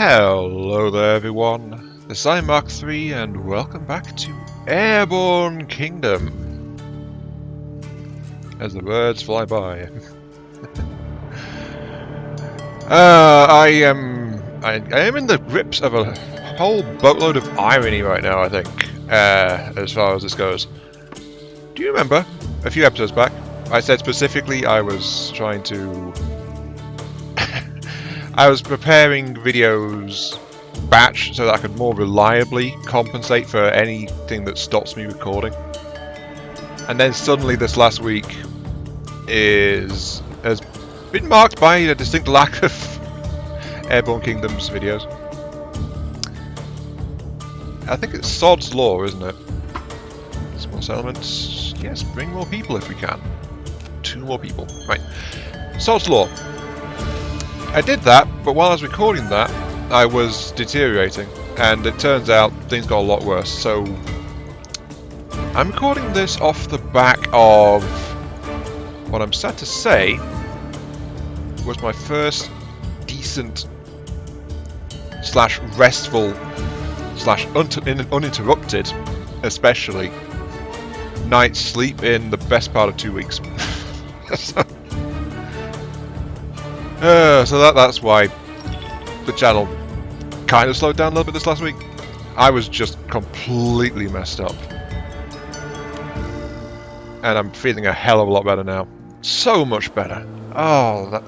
Hello there everyone, this is Mark III and welcome back to Airborne Kingdom. As the birds fly by. I am in the grips of a whole boatload of irony right now, I think, as far as this goes. Do you remember, a few episodes back, I said specifically I was trying to... I was preparing videos batch so that I could more reliably compensate for anything that stops me recording. And then suddenly this last week has been marked by a distinct lack of Airborne Kingdom's videos. I think it's Sod's Law, isn't it? Small settlements. Yes, bring more people if we can. 2 more people. Right. Sod's Law. I did that, but while I was recording that, I was deteriorating, and it turns out things got a lot worse. So I'm recording this off the back of what I'm sad to say was my first decent / restful / uninterrupted, especially, night's sleep in the best part of 2 weeks. So that's why the channel kind of slowed down a little bit this last week. I was just completely messed up. And I'm feeling a hell of a lot better now. So much better. Oh,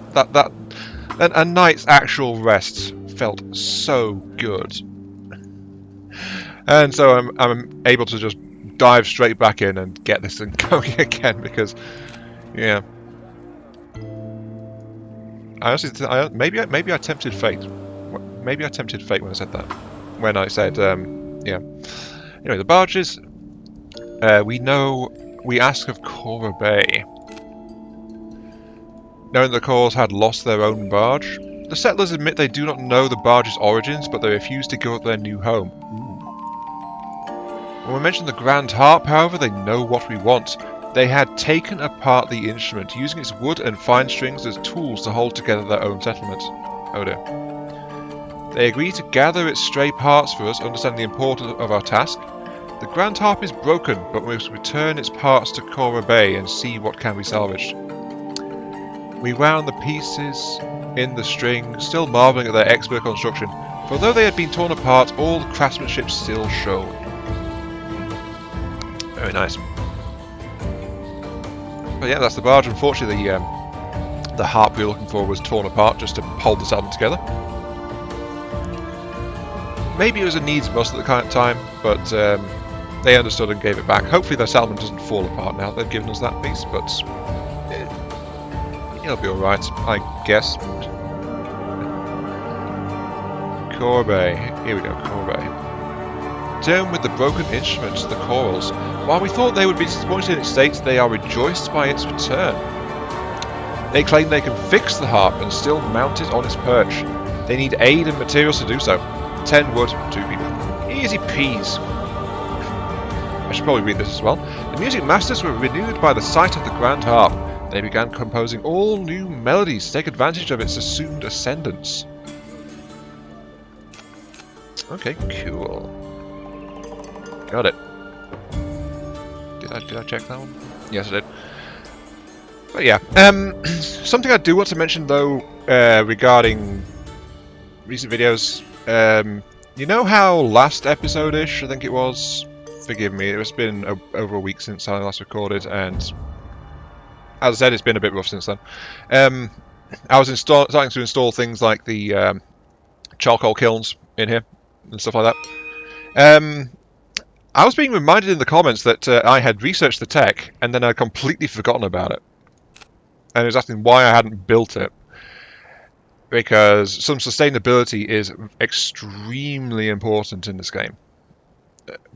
a night's actual rest felt so good. And so I'm able to just dive straight back in and get this thing going again because, yeah. I honestly, maybe I tempted fate. Maybe I tempted fate when I said that. When I said, yeah. Anyway, the barges. We ask of Cora Bay. Knowing the Cores had lost their own barge, the settlers admit they do not know the barge's origins, but they refuse to give up their new home. Ooh. When we mention the Grand Harp, however, they know what we want. They had taken apart the instrument, using its wood and fine strings as tools to hold together their own settlement. Oh dear. They agreed to gather its stray parts for us, understanding the importance of our task. The Grand Harp is broken, but we must return its parts to Cora Bay and see what can be salvaged. We wound the pieces in the string, still marvelling at their expert construction, for though they had been torn apart, all the craftsmanship still showed. Very nice. But yeah, that's the barge. Unfortunately, the harp we were looking for was torn apart just to hold the settlement together. Maybe it was a needs must at the kind of time, but they understood and gave it back. Hopefully their settlement doesn't fall apart now. They've given us that piece, but it'll be alright, I guess. Cora Bay. Here we go, Cora Bay. Down with the broken instruments, the chorals. While we thought they would be disappointed in its state, they are rejoiced by its return. They claim they can fix the harp and still mount it on its perch. They need aid and materials to do so. 10 wood, 2 people. Easy peas. I should probably read this as well. The music masters were renewed by the sight of the Grand Harp. They began composing all new melodies to take advantage of its assumed ascendance. Okay, cool. Got it. Did I check that one? Yes, I did. But yeah, something I do want to mention though, regarding recent videos. You know how last episode-ish, I think it was. Forgive me, it's been over a week since I last recorded, and as I said, it's been a bit rough since then. I was starting to install things like the charcoal kilns in here and stuff like that. I was being reminded in the comments that I had researched the tech and then I'd completely forgotten about it. And it was asking why I hadn't built it. Because some sustainability is extremely important in this game.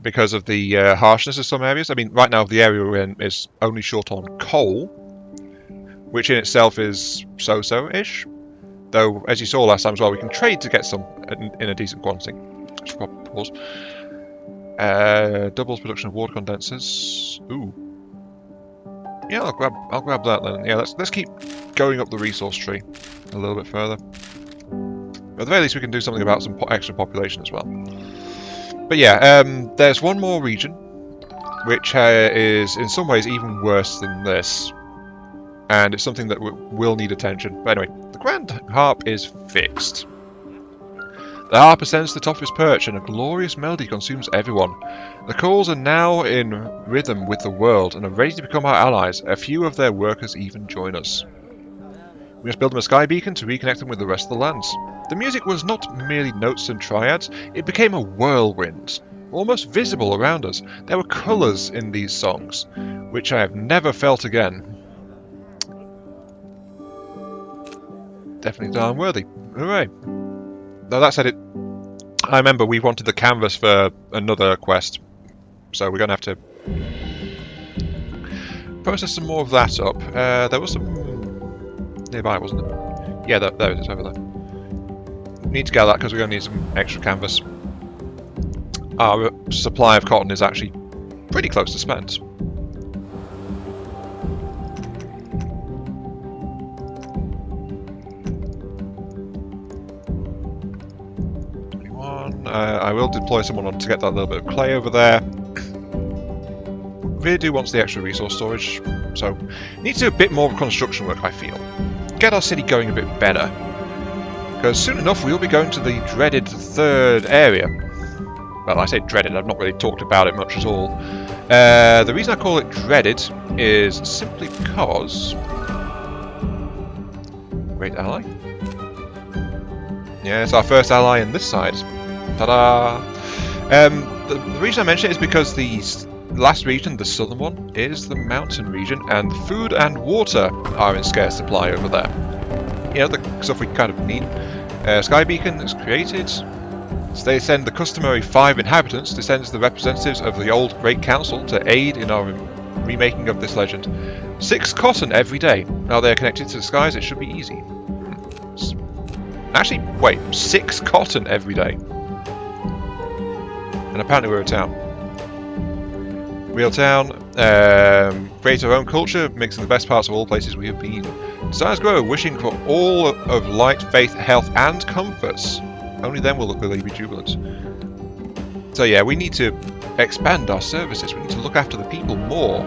Because of the harshness of some areas. I mean, right now the area we're in is only short on coal, which in itself is so-so-ish. Though, as you saw last time as well, we can trade to get some in a decent quantity. I should probably pause. Doubles production of water condensers. Ooh. Yeah, I'll grab that then. Yeah, let's keep going up the resource tree a little bit further. At the very least, we can do something about some extra population as well. But yeah, there's one more region, which is in some ways even worse than this. And it's something that will need attention. But anyway, the Grand Harp is fixed. The harp ascends to the top of its perch, and a glorious melody consumes everyone. The coals are now in rhythm with the world, and are ready to become our allies. A few of their workers even join us. We must build them a sky beacon to reconnect them with the rest of the lands. The music was not merely notes and triads, it became a whirlwind, almost visible around us. There were colours in these songs, which I have never felt again. Definitely darn worthy. Hooray. Now that said, I remember we wanted the canvas for another quest, so we're going to have to process some more of that up. There was some nearby, wasn't there? Yeah, there it is, over there. Need to gather that because we're going to need some extra canvas. Our supply of cotton is actually pretty close to spent. I will deploy someone on to get that little bit of clay over there. Really do want the extra resource storage, so need to do a bit more construction work, I feel. Get our city going a bit better. Because soon enough we'll be going to the dreaded third area. Well, I say dreaded, I've not really talked about it much at all. The reason I call it dreaded is simply because... Great ally? Yeah, it's our first ally in this side. Ta-da! The reason I mention it is because the last region, the southern one, is the mountain region, and food and water are in scarce supply over there. You know, the stuff we kind of need. Sky Beacon is created. So they send the customary 5 inhabitants to send the representatives of the old Great Council to aid in our remaking of this legend. 6 cotton every day. Now they're connected to the skies, it should be easy. Actually, wait, 6 cotton every day. And apparently we're a town. Real town, create our own culture, mixing the best parts of all places we have been. Desires grow, wishing for all of light, faith, health, and comforts. Only then will really be jubilant. So yeah, we need to expand our services. We need to look after the people more.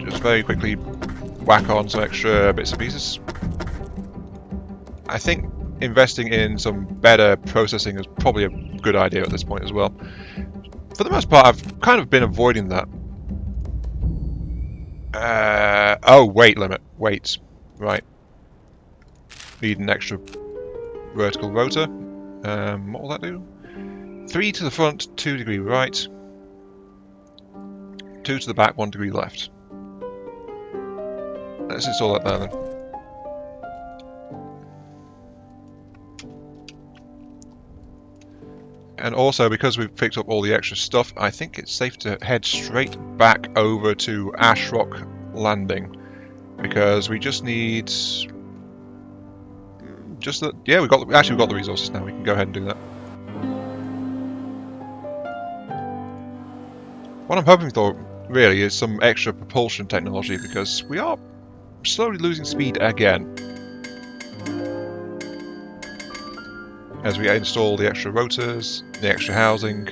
Just very quickly whack on some extra bits and pieces. I think investing in some better processing is probably a good idea at this point as well. For the most part, I've kind of been avoiding that. Oh, weight limit. Weight. Right. Need an extra vertical rotor. What will that do? 3 to the front, 2 degree right. 2 to the back, 1 degree left. Let's install that there then. And also, because we've picked up all the extra stuff, I think it's safe to head straight back over to Ashrock Landing. Because we just need... yeah, we've got the resources now, we can go ahead and do that. What I'm hoping for, really, is some extra propulsion technology, because we are slowly losing speed again. As we install the extra rotors, the extra housing.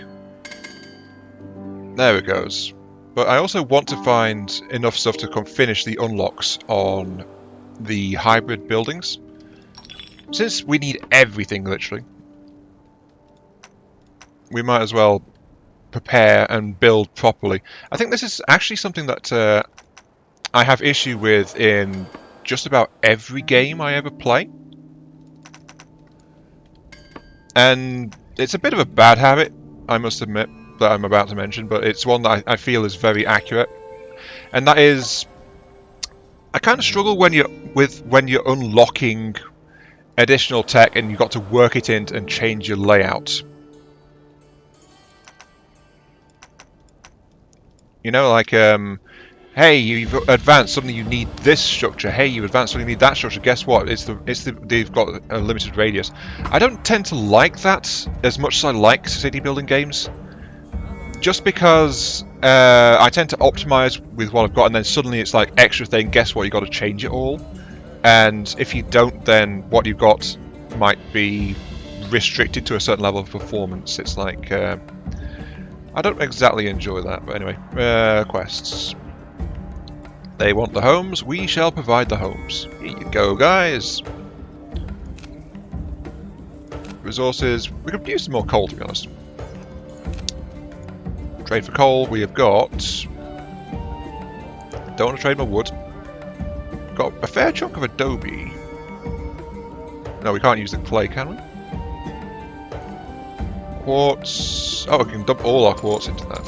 There it goes. But I also want to find enough stuff to finish the unlocks on the hybrid buildings. Since we need everything, literally, we might as well prepare and build properly. I think this is actually something that I have issue with in just about every game I ever play. And it's a bit of a bad habit, I must admit, that I'm about to mention, but it's one that I feel is very accurate. And that is, I kind of struggle when you're unlocking additional tech and you've got to work it in and change your layout. You know, like, hey, you've advanced, suddenly you need this structure. Hey, you've advanced, suddenly you need that structure. Guess what? They've got a limited radius. I don't tend to like that as much as I like city building games. Just because I tend to optimize with what I've got, and then suddenly it's like extra thing. Guess what? You got to change it all, and if you don't, then what you've got might be restricted to a certain level of performance. It's like I don't exactly enjoy that, but anyway, quests. They want the homes. We shall provide the homes. Here you go, guys. Resources. We could use some more coal, to be honest. Trade for coal. We have got. Don't want to trade my wood. Got a fair chunk of adobe. No, we can't use the clay, can we? Quartz. Oh, we can dump all our quartz into that.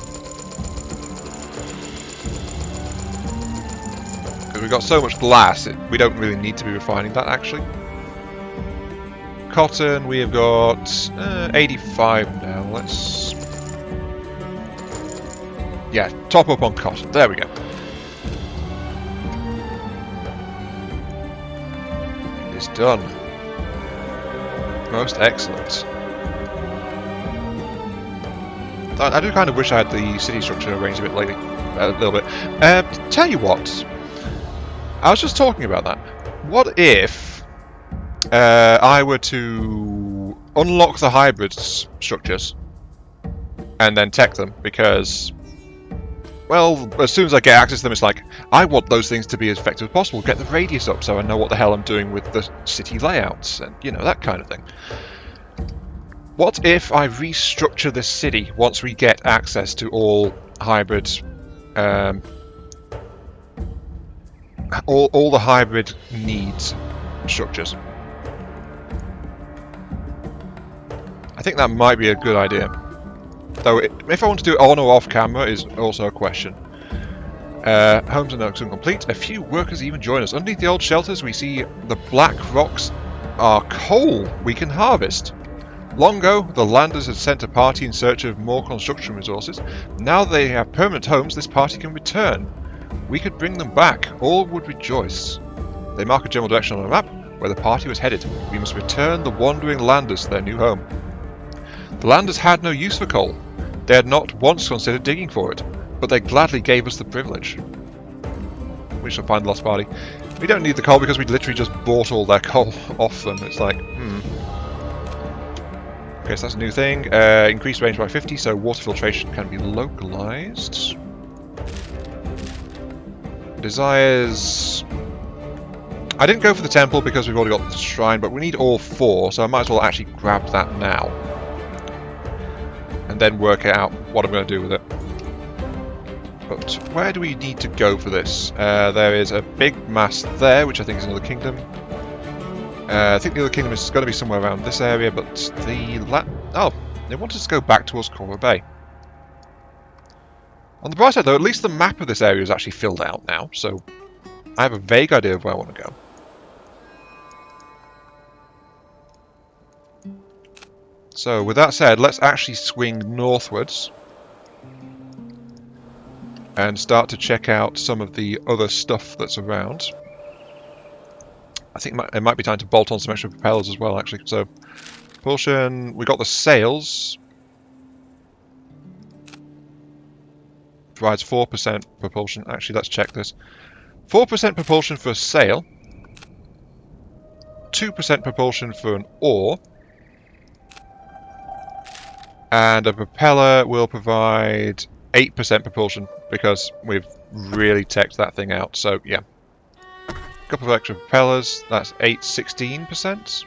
Because we've got so much glass, we don't really need to be refining that, actually. Cotton, we have got 85 now. Let's... Yeah, top up on cotton. There we go. It is done. Most excellent. I do kind of wish I had the city structure arranged a bit lately. A little bit. Tell you what. I was just talking about that. What if I were to unlock the hybrid structures and then tech them? Because, well, as soon as I get access to them, it's like, I want those things to be as effective as possible. Get the radius up so I know what the hell I'm doing with the city layouts and, you know, that kind of thing. What if I restructure this city once we get access to all hybrid, all the hybrid needs structures? I think that might be a good idea. Though, if I want to do it on or off camera is also a question. Homes are now complete. A few workers even join us. Underneath the old shelters, we see the black rocks are coal we can harvest. Long ago, the landers had sent a party in search of more construction resources. Now they have permanent homes, this party can return. We could bring them back. All would rejoice. They mark a general direction on a map where the party was headed. We must return the wandering landers to their new home. The landers had no use for coal. They had not once considered digging for it, but they gladly gave us the privilege. We shall find the lost party. We don't need the coal because we literally just bought all their coal off them. It's like, Okay, so that's a new thing. Increased range by 50, so water filtration can be localized. Desires... I didn't go for the temple because we've already got the shrine, but we need all 4, so I might as well actually grab that now. And then work out what I'm going to do with it. But where do we need to go for this? There is a big mass there, which I think is another kingdom. I think the other kingdom is going to be somewhere around this area, but the... Oh, they want us to go back towards Coral Bay. On the bright side, though, at least the map of this area is actually filled out now, so I have a vague idea of where I want to go. So, with that said, let's actually swing northwards and start to check out some of the other stuff that's around. I think it might be time to bolt on some extra propellers as well, actually. So, propulsion, we got the sails. Provides 4% propulsion. Actually, let's check this. 4% propulsion for a sail. 2% propulsion for an oar. And a propeller will provide 8% propulsion because we've really teched that thing out. So, yeah. A couple of extra propellers. That's 16%.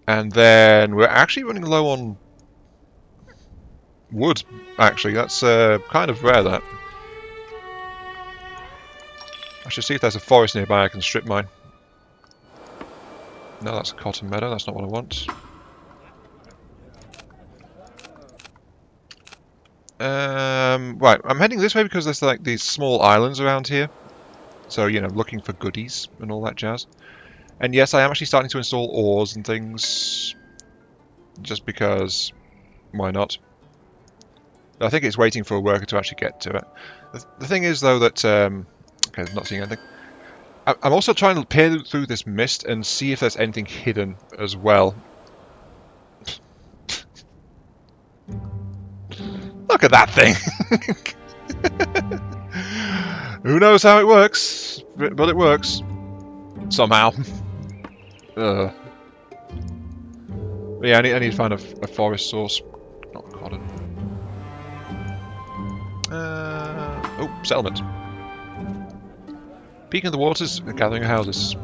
And then we're actually running low on wood, actually. That's kind of rare, that. I should see if there's a forest nearby I can strip mine. No, that's a cotton meadow. That's not what I want. Right, I'm heading this way because there's like these small islands around here. So, you know, looking for goodies and all that jazz. And yes, I am actually starting to install ores and things. Just because, why not? I think it's waiting for a worker to actually get to it. The thing is, though, that... okay, I'm not seeing anything. I'm also trying to peer through this mist and see if there's anything hidden as well. Look at that thing! Who knows how it works? But it works. Somehow. But yeah, I need to find a forest source. Not cotton. Oh, settlement. Peeking of the waters and gathering houses.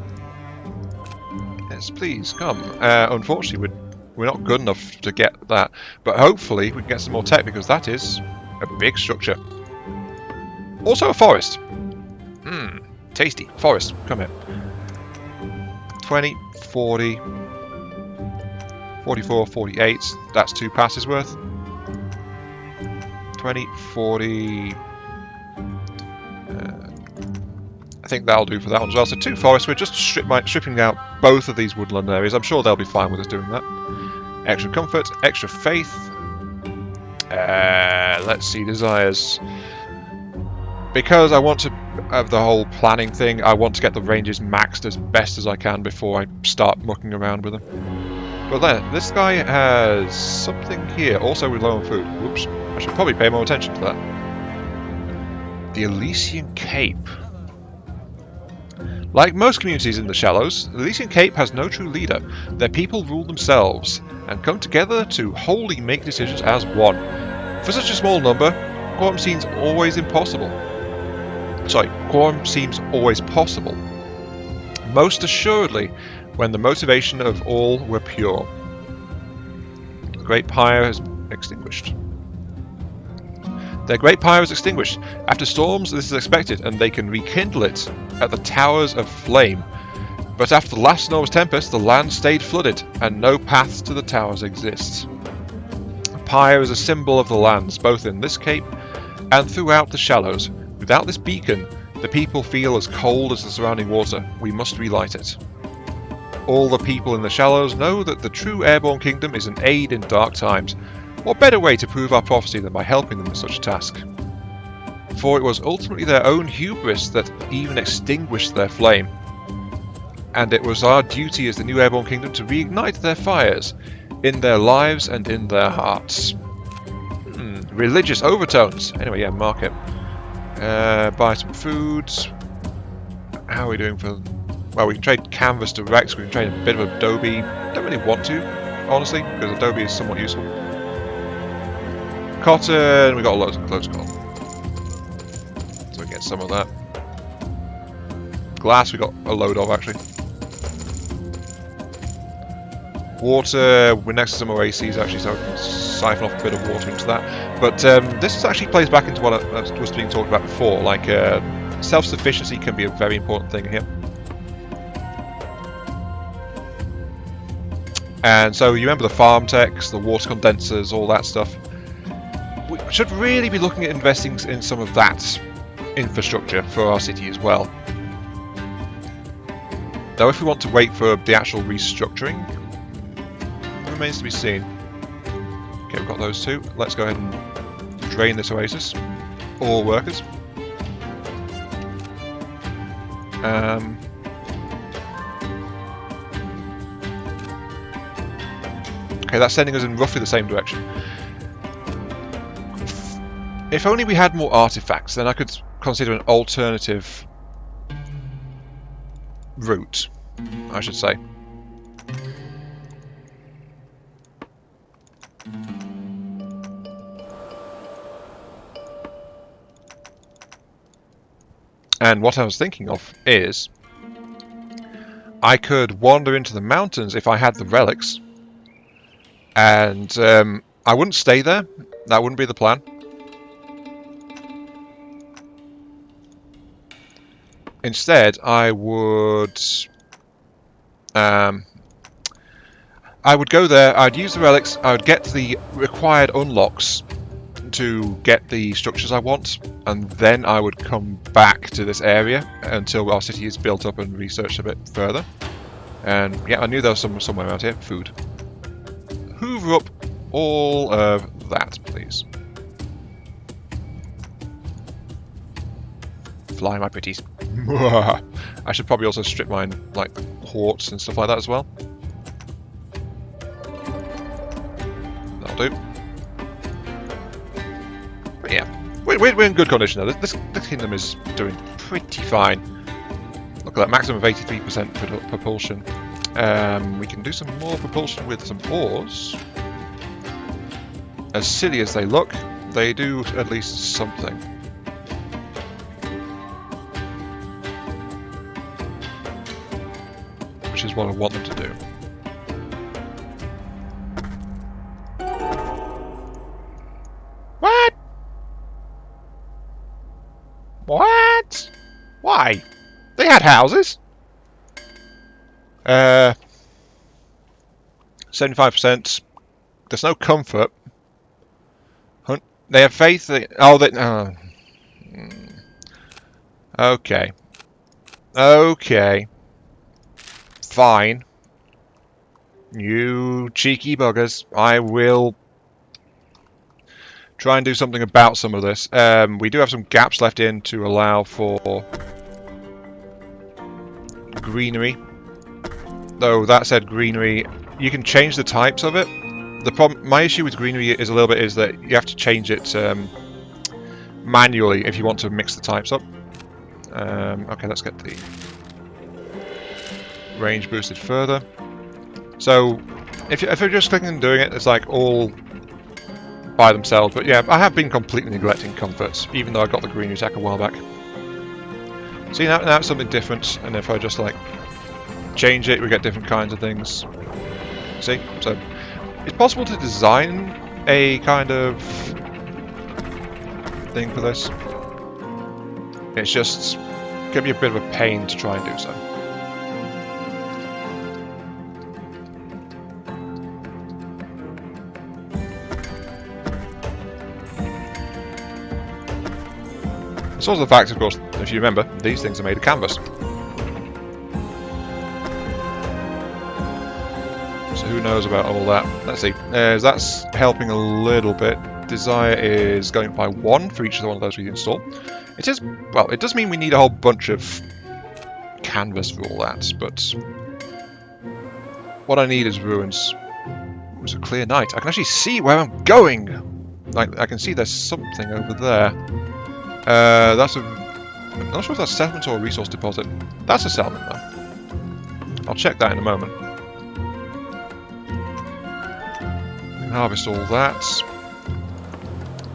Yes, please, come. Unfortunately, we're not good enough to get that, but hopefully we can get some more tech, because that is a big structure. Also a forest. Tasty. Forest, come here. 20, 40, 44, 48. That's 2 passes worth. 20, 40... I think that'll do for that one as well. So 2 forests. We're just stripping out both of these woodland areas. I'm sure they'll be fine with us doing that. Extra comfort, extra faith. Let's see, desires. Because I want to have the whole planning thing, I want to get the ranges maxed as best as I can before I start mucking around with them. But then, this guy has something here, also with low on food. Whoops, I should probably pay more attention to that. The Elysian Cape. Like most communities in the Shallows, the Elysian Cape has no true leader. Their people rule themselves, and come together to wholly make decisions as one. For such a small number, quorum seems always impossible. Sorry, quorum seems always possible. Most assuredly, when the motivation of all were pure. The great pyre has extinguished. Their great pyre is extinguished. After storms, this is expected, and they can rekindle it at the towers of flame. But after the last enormous tempest, the land stayed flooded, and no paths to the towers exist. The pyre is a symbol of the lands, both in this cape and throughout the Shallows. Without this beacon, the people feel as cold as the surrounding water. We must relight it. All the people in the Shallows know that the true Airborne Kingdom is an aid in dark times. What better way to prove our prophecy than by helping them with such a task? For it was ultimately their own hubris that even extinguished their flame. And it was our duty as the new Airborne Kingdom to reignite their fires in their lives and in their hearts. Religious overtones. Anyway, yeah, mark it. Buy some foods. How are we doing for... Well, we can trade canvas to Rex. We can trade a bit of Adobe. Don't really want to, honestly, because Adobe is somewhat useful. Cotton. We got loads of cotton. So we get some of that. Glass. We got a load of, actually. Water. We're next to some oases, actually, so we can siphon off a bit of water into that. But this actually plays back into what was being talked about before. Like, self-sufficiency can be a very important thing here. And so you remember the farm techs, the water condensers, all that stuff. We should really be looking at investing in some of that infrastructure for our city as well. Though if we want to wait for the actual restructuring, it remains to be seen. Okay, we've got those two. Let's go ahead and drain this oasis. All workers. Okay, that's sending us in roughly the same direction. If only we had more artifacts, then I could consider an alternative route, I should say. And what I was thinking of is I could wander into the mountains if I had the relics, and I wouldn't stay there. That wouldn't be the plan. Instead, I would go there, I'd use the relics, I would get the required unlocks to get the structures I want, and then I would come back to this area until our city is built up and researched a bit further. And yeah, I knew there was somewhere around here. Food. Hoover up all of that, please. Fly, my pretties. I should probably also strip mine, like, the quartz and stuff like that as well. That'll do. But yeah, we're in good condition though. This kingdom is doing pretty fine. Look at that, maximum of 83% propulsion. We can do some more propulsion with some ores. As silly as they look, they do at least something. Which is what I want them to do. What? What? Why? They had houses. 75%. There's no comfort. They have faith that... Oh, they... Okay. Okay. Fine. You cheeky buggers. I will try and do something about some of this. We do have some gaps left in to allow for greenery. Though that said, greenery, you can change the types of it. The problem, my issue with greenery is a little bit is that you have to change it manually if you want to mix the types up. Okay, let's get the range boosted further. So if you're just clicking and doing it, it's like all by themselves. But yeah, I have been completely neglecting comforts, even though I got the greenery tech a while back. See, now it's something different, and if I just like change it, we get different kinds of things. See, so it's possible to design a kind of thing for this. It's just gonna be a bit of a pain to try and do so. It's also the fact, of course, if you remember, these things are made of canvas. So who knows about all that? Let's see. That's helping a little bit. Desire is going by 1 for each of one of those we install. It is, well, it does mean we need a whole bunch of canvas for all that, but what I need is ruins. It was a clear night. I can actually see where I'm going! Like, I can see there's something over there. That's a... I'm not sure if that's a settlement or a resource deposit. That's a settlement, though. I'll check that in a moment. Harvest all that.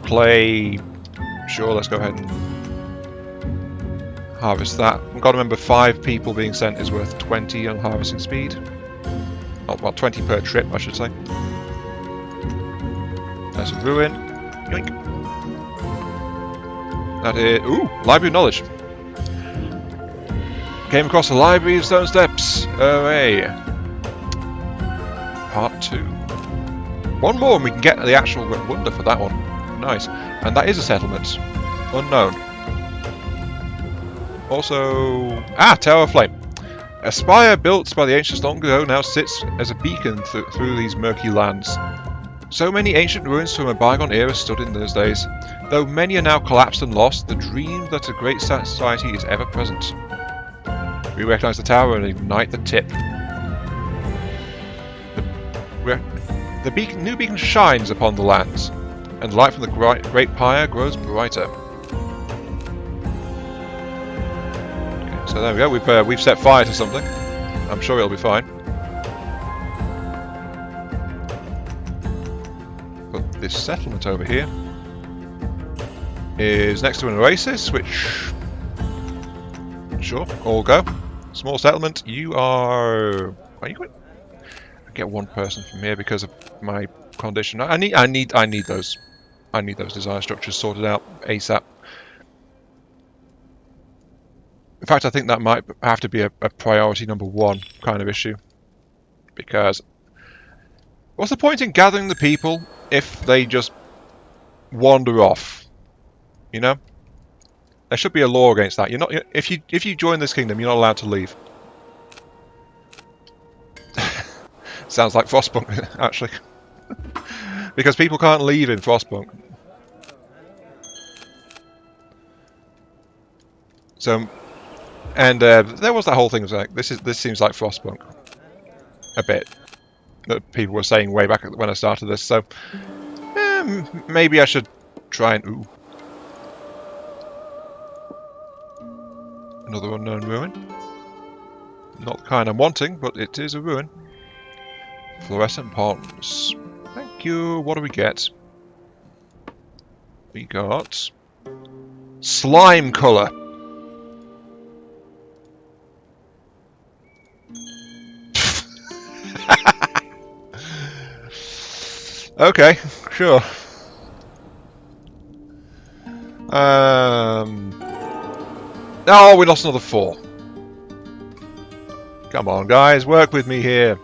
Clay. Sure, let's go ahead and harvest that. I've got to remember 5 people being sent is worth 20 on harvesting speed. Oh, well, 20 per trip, I should say. There's a ruin. Yoink. That is... Ooh! Library of Knowledge. Came across the Library of Stone Steps. Hooray! Part 2. One more and we can get the actual wonder for that one. Nice. And that is a settlement. Unknown. Also... Ah! Tower of Flame. A spire built by the ancients long ago now sits as a beacon through these murky lands. So many ancient ruins from a bygone era stood in those days. Though many are now collapsed and lost, the dream that a great society is ever present. We recognize the tower and ignite the tip. The new beacon shines upon the lands, and the light from the great pyre grows brighter. Okay, so there we go. We've set fire to something. I'm sure it'll be fine. But this settlement over here is next to an oasis, which... Sure, all go. Small settlement, you are... Are you going? I get one person from here because of my condition. I need those. I need those desire structures sorted out ASAP. In fact, I think that might have to be a priority number 1 kind of issue. Because what's the point in gathering the people if they just wander off? You know? There should be a law against that. You're not, if you join this kingdom, you're not allowed to leave. Sounds like Frostpunk, actually. Because people can't leave in Frostpunk. So, and there was that whole thing. Was like, this seems like Frostpunk, a bit. That people were saying way back when I started this. So, maybe I should try and Another unknown ruin. Not the kind I'm wanting, but it is a ruin. Fluorescent ponds. Thank you. What do we get? We got slime colour. Okay, sure. Oh, we lost another 4. Come on, guys, work with me here.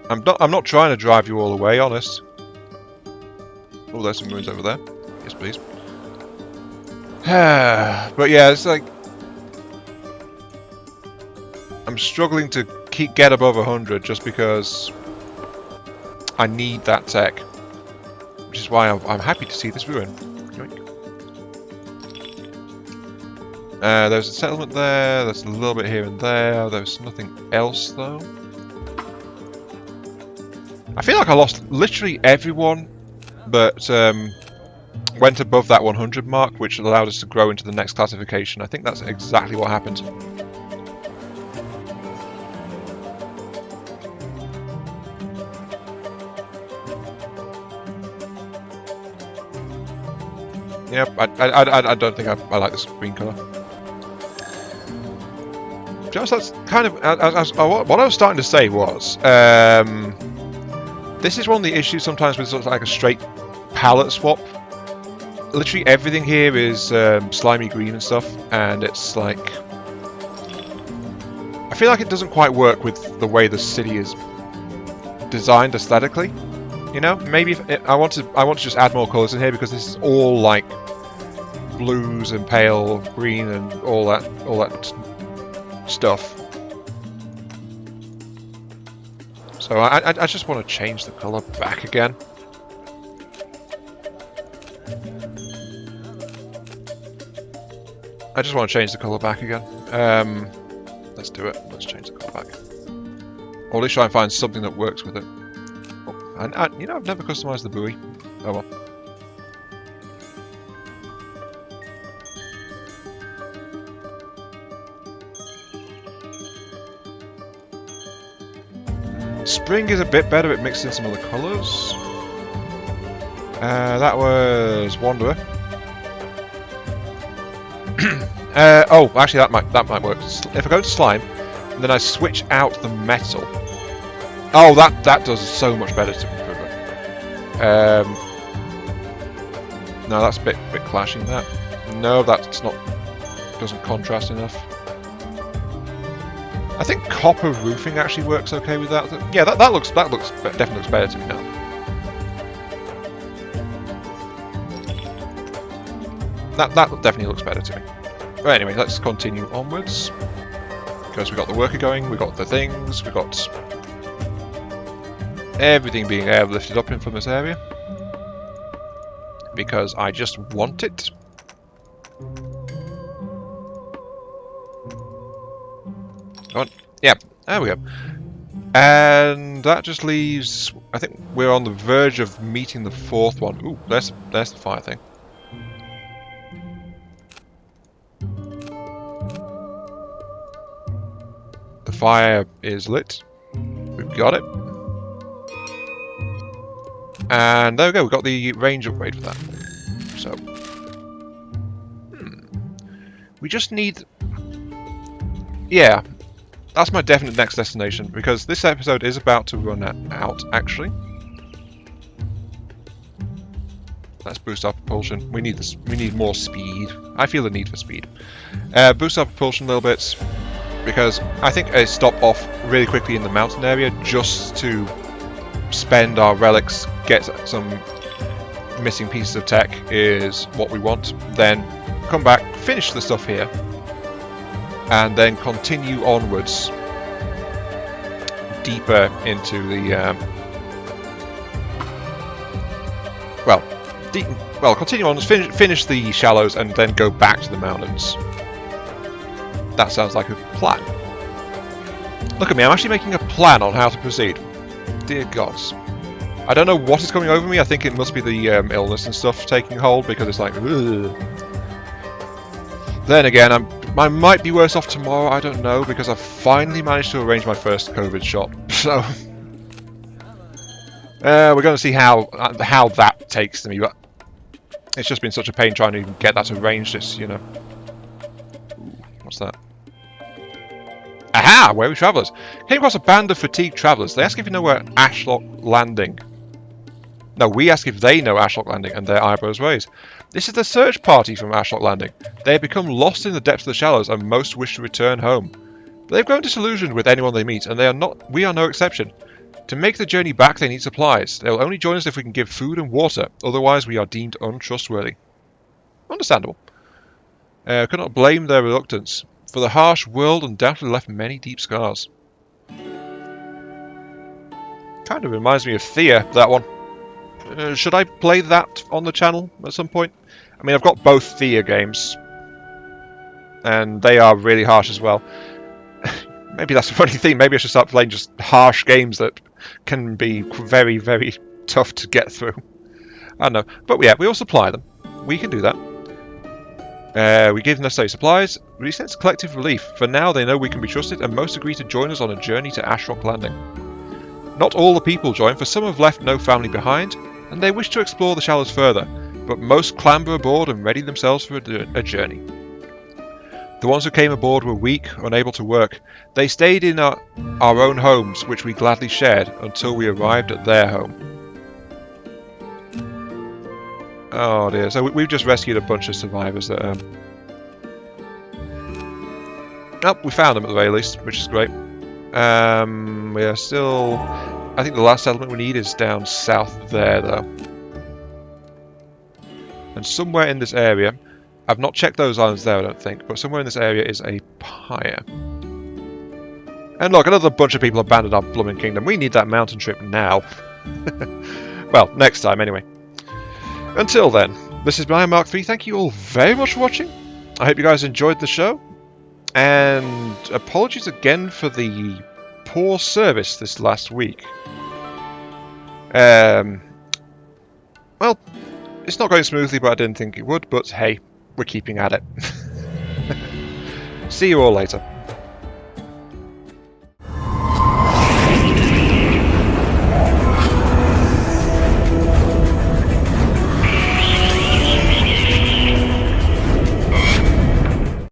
I'm not trying to drive you all away, honest. Oh, there's some ruins over there. Yes, please. But yeah, it's like I'm struggling to get above 100 just because I need that tech, which is why I'm happy to see this ruin. There's a settlement there. There's a little bit here and there. There's nothing else though. I feel like I lost literally everyone, but went above that 100 mark, which allowed us to grow into the next classification. I think that's exactly what happened. Yep, I don't think I like this green colour. Just that's kind of what I was starting to say was this is one of the issues sometimes with sort of like a straight palette swap. Literally everything here is slimy green and stuff, and it's like I feel like it doesn't quite work with the way the city is designed aesthetically. You know, maybe if I want to just add more colours in here because this is all like blues and pale green and all that stuff. So I just want to change the colour back again. I just want to change the colour back again. Let's do it. Let's change the colour back. Or at least try and find something that works with it. Oh, you know, I've never customised the buoy. Oh well. Spring is a bit better at mixing some other colours. That was Wanderer. Oh, actually, that might work. If I go to slime, and then I switch out the metal. Oh, that does so much better to improve it. No, that's a bit clashing. That. No, that's not. Doesn't contrast enough. I think copper roofing actually works okay with that. Yeah, that definitely looks better to me now. That definitely looks better to me. But anyway, let's continue onwards because we got the worker going, we got the things, we got everything being airlifted up in from this area because I just want it. Yeah, there we go. And that just leaves. I think we're on the verge of meeting the 4th one. Ooh, there's the fire thing. The fire is lit. We've got it. And there we go. We've got the range upgrade for that. So, we just need. Yeah. That's my definite next destination, because this episode is about to run out, actually. Let's boost our propulsion. We need this. We need more speed. I feel the need for speed. Boost our propulsion a little bit, because I think a stop off really quickly in the mountain area just to spend our relics, get some missing pieces of tech is what we want. Then come back, finish the stuff here, and then continue onwards deeper into the continue on, finish the shallows and then go back to the mountains. That sounds like a plan. Look at me, I'm actually making a plan on how to proceed. Dear gods. I don't know what is coming over me. I think it must be the illness and stuff taking hold, because it's like, ugh. Then again, I might be worse off tomorrow, I don't know, because I've finally managed to arrange my first COVID shot. So, we're going to see how that takes to me, but it's just been such a pain trying to even get that arranged, you know. Ooh, what's that? Aha! Weary travellers. Came across a band of fatigued travellers. They ask if you know where Ashlock Landing. No, we ask if they know Ashlock Landing, and their eyebrows raise. This is the search party from Ashlock Landing. They have become lost in the depths of the shallows, and most wish to return home. But they've grown disillusioned with anyone they meet, and we are no exception. To make the journey back, they need supplies. They will only join us if we can give food and water, otherwise we are deemed untrustworthy. Understandable. Could not blame their reluctance, for the harsh world undoubtedly left many deep scars. Kind of reminds me of Thea, that one. Should I play that on the channel at some point? I mean, I've got both Thea games, and they are really harsh as well. Maybe that's a funny thing. Maybe I should start playing just harsh games that can be very, very tough to get through. I don't know. But yeah, we all supply them. We can do that. We give necessary supplies. We sense collective relief. For now, they know we can be trusted, and most agree to join us on a journey to Ashrock Landing. Not all the people join, for some have left no family behind, and they wish to explore the shallows further, but most clamber aboard and ready themselves for a journey. The ones who came aboard were weak, unable to work. They stayed in our own homes, which we gladly shared, until we arrived at their home. Oh dear, so we've just rescued a bunch of survivors that... Oh, we found them at the very least, which is great. We are still... I think the last settlement we need is down south there, though. And somewhere in this area... I've not checked those islands there, I don't think, but somewhere in this area is a pyre. And look, another bunch of people abandoned our blooming kingdom. We need that mountain trip now. Well, next time, anyway. Until then, this is Brian Mark 3. Thank you all very much for watching. I hope you guys enjoyed the show. And apologies again for the poor service this last week. Well, it's not going smoothly, but I didn't think it would. But hey, we're keeping at it. See you all later.